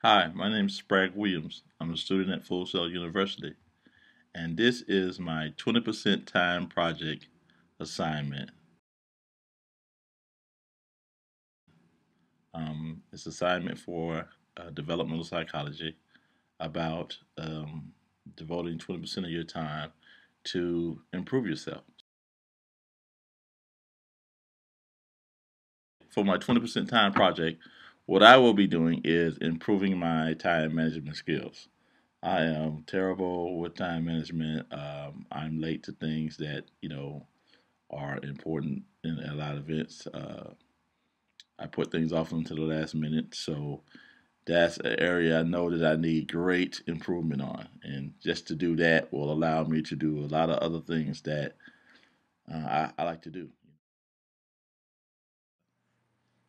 Hi, my name is Sprague Williams. I'm a student at Full Sail University, and this is my 20% time project assignment. It's assignment for developmental psychology about devoting 20% of your time to improve yourself. For my 20% time project, what I will be doing is improving my time management skills. I am terrible with time management. I'm late to things that are important in a lot of events. I put things off until the last minute, so that's an area I know that I need great improvement on. And just to do that will allow me to do a lot of other things that I like to do.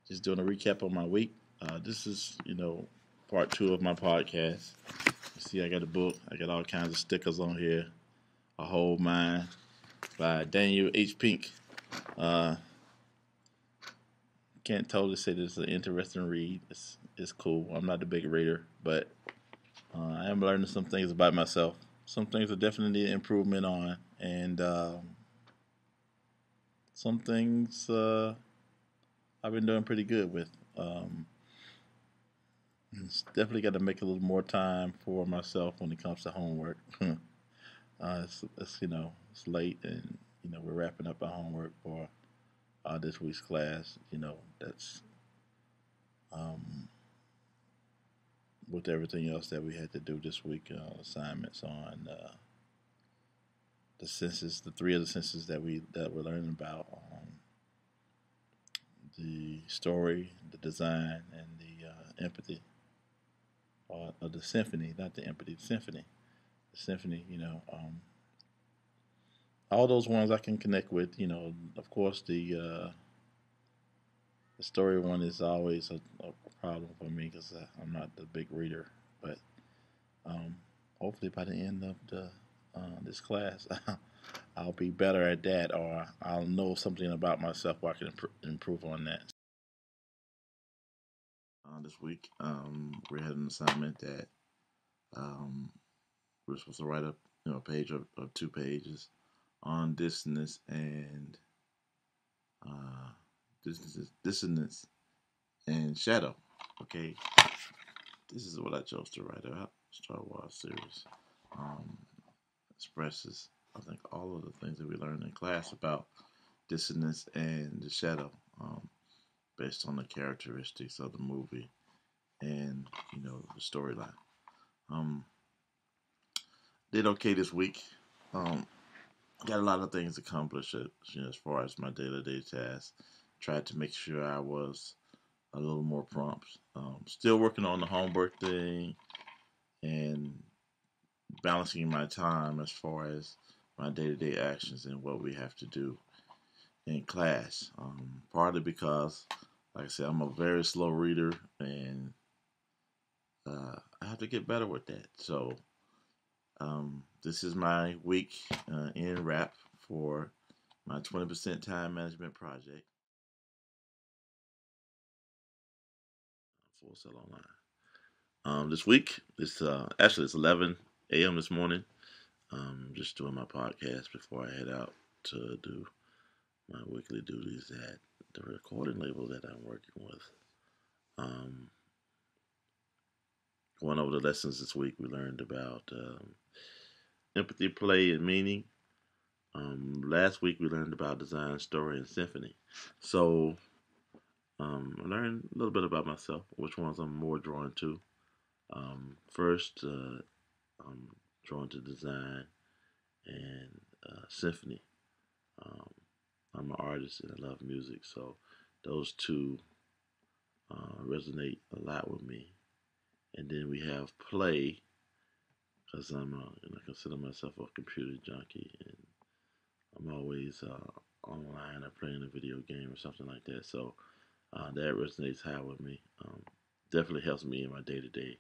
Just doing a recap on my week. This is, part two of my podcast. You see, I got a book. I got all kinds of stickers on here. A Whole Mind by Daniel H. Pink. Uh, can't totally say this is an interesting read. It's cool. I'm not a big reader, but I am learning some things about myself. Some things are definitely need improvement on, and some things I've been doing pretty good with. It's definitely got to make a little more time for myself when it comes to homework. It's late, and we're wrapping up our homework for this week's class. That's um, with everything else that we had to do this week, assignments on the senses, the three of the senses that we're learning about, the story, the design, and the empathy, or the symphony, not the empathy, the symphony. The symphony, all those ones I can connect with. Of course, the story one is always a problem for me because I'm not the big reader. But um, hopefully, by the end of this class, I'll be better at that, or I'll know something about myself where I can improve on that. This week, we had an assignment that um, we're supposed to write up, a page or 2 pages on uh, dissonance and shadow. Okay, this is what I chose to write about. Star Wars series um, expresses, I think, all of the things that we learned in class about dissonance and the shadow, based on the characteristics of the movie and the storyline. Um, did okay this week. Um, got a lot of things accomplished as far as my day-to-day tasks. Tried to make sure I was a little more prompt. Still working on the homework thing and balancing my time as far as my day-to-day actions and what we have to do in class. Partly because, like I said, I'm a very slow reader and I have to get better with that. So this is my week in wrap for my 20% time management project. Full Sail Online. This week, it's 11 a.m. this morning. Just doing my podcast before I head out to do my weekly duties at the recording label that I'm working with. Um, Going over the lessons this week, we learned about empathy, play, and meaning. Last week, we learned about design, story, and symphony. So I learned a little bit about myself, which ones I'm more drawn to. First, I'm drawn to design and symphony. Um, I'm an artist and I love music, so those two resonate a lot with me. And then we have play, because I consider myself a computer junkie, and I'm always online or playing a video game or something like that. So that resonates high with me. Definitely helps me in my day to day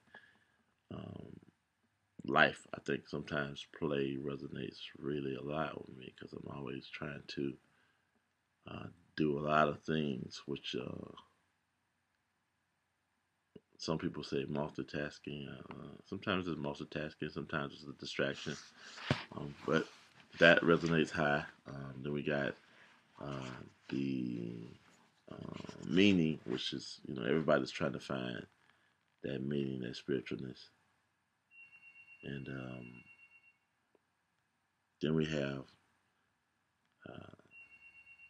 life. I think sometimes play resonates really a lot with me because I'm always trying to uh, do a lot of things which some people say multitasking. Sometimes it's multitasking, sometimes it's a distraction. But that resonates high. Then we got the meaning, which is, everybody's trying to find that meaning, that spiritualness. And then we have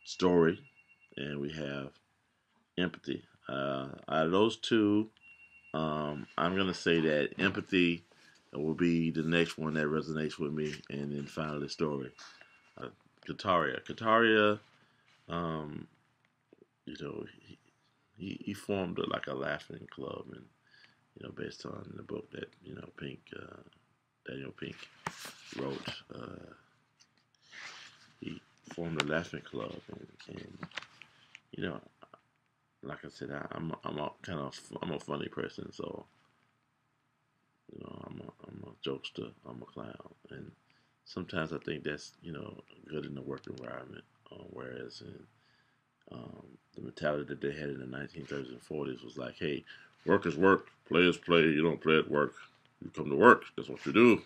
story, and we have empathy. Out of those two, I'm gonna say that empathy will be the next one that resonates with me, and then finally story. Uh, Kataria, um, you know, he formed like a laughing club, and based on the book that Daniel Pink wrote. He formed a laughing club, and you know, like I said, I'm a funny person, so I'm a jokester, I'm a clown, and sometimes I think that's good in the work environment. Whereas in the mentality that they had in the 1930s and 40s was like, hey, work is work, play is play. You don't play at work. You come to work. That's what you do.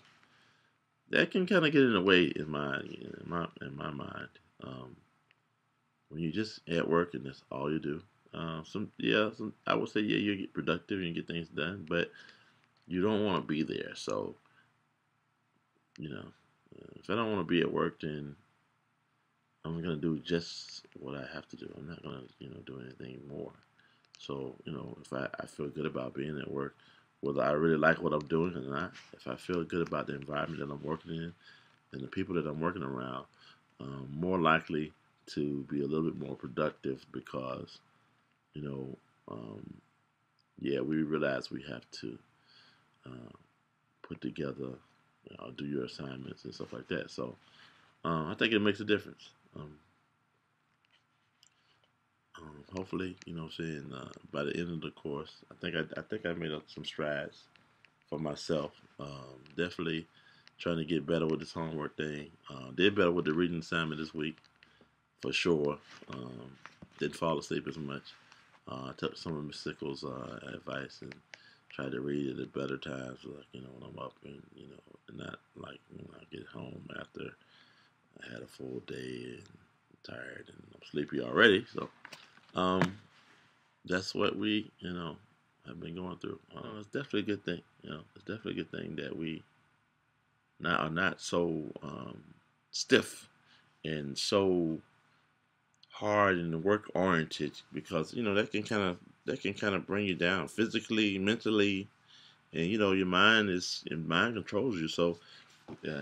That can kind of get in the way in my mind. Um, when you just at work and that's all you do. I would say you get productive and you get things done, but you don't want to be there. So if I don't want to be at work, then I'm gonna do just what I have to do. I'm not gonna do anything more. So if I feel good about being at work, whether I really like what I'm doing or not, if I feel good about the environment that I'm working in and the people that I'm working around, more likely to be a little bit more productive because you know, um, we realize we have to uh, put together, do your assignments and stuff like that. So I think it makes a difference. Hopefully, saying by the end of the course, I think I made up some strides for myself. Definitely trying to get better with this homework thing. Did better with the reading assignment this week for sure. Didn't fall asleep as much. I took some of Miss Sickles' advice and tried to read it at better times, like when I'm up and not like when I get home after I had a full day and I'm tired and I'm sleepy already. So um, that's what we have been going through. It's definitely a good thing. It's definitely a good thing that we are not so stiff and so hard and work oriented because that can kind of bring you down physically, mentally, and your mind controls you. So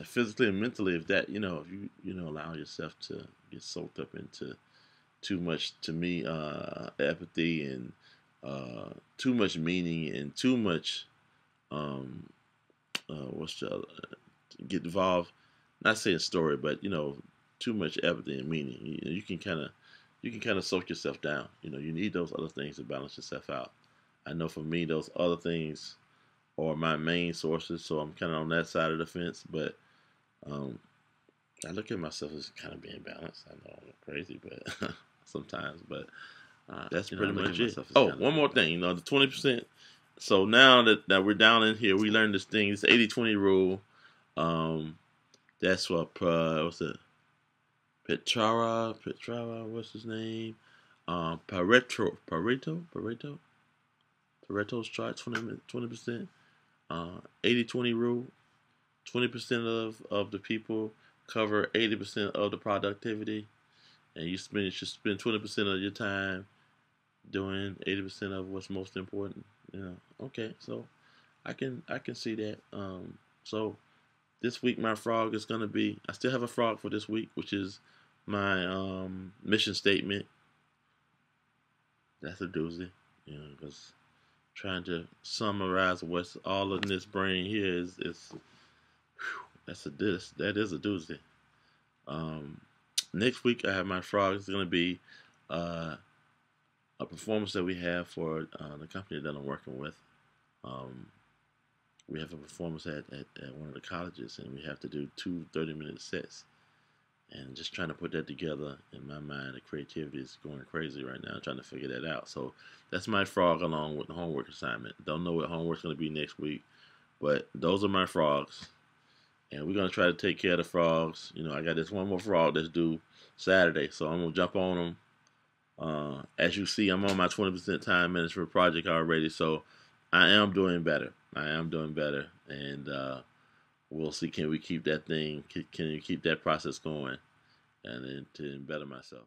physically and mentally, if that if you allow yourself to get soaked up into too much, to me, apathy and too much meaning and too much um, what's the get involved. Not saying story, but too much apathy and meaning. You can kind of soak yourself down. You need those other things to balance yourself out. I know for me, those other things are my main sources, so I'm kind of on that side of the fence. But um, I look at myself as kind of being balanced. I know I'm crazy, but sometimes, but that's pretty much it. Oh, one more thing, the 20%. So now that we're down in here, we learned this thing, this 80-20 rule. Um, that's what what's it? Petrara, what's his name? Pareto's chart, 20%. 80-20 rule. 20% of the people cover 80% of the productivity, and you should spend 20% of your time doing 80% of what's most important. Okay, so I can see that. So this week my frog is gonna be. I still have a frog for this week, which is my mission statement. That's a doozy, because trying to summarize what's all in this brain here is that is a doozy. Um, Next week I have my frog. It's gonna be uh, a performance that we have for the company that I'm working with. Um, we have a performance at one of the colleges, and we have to do two 30-minute sets. and just trying to put that together in my mind. The creativity is going crazy right now, trying to figure that out. So that's my frog along with the homework assignment. Don't know what homework's going to be next week, but those are my frogs, and we're gonna try to take care of the frogs. You know, I got this one more frog that's due Saturday, so I'm gonna jump on them. As you see, I'm on my 20% time management project already, so I am doing better. I am doing better, and we'll see. Can we keep that thing? Can you keep that process going, and then to better myself?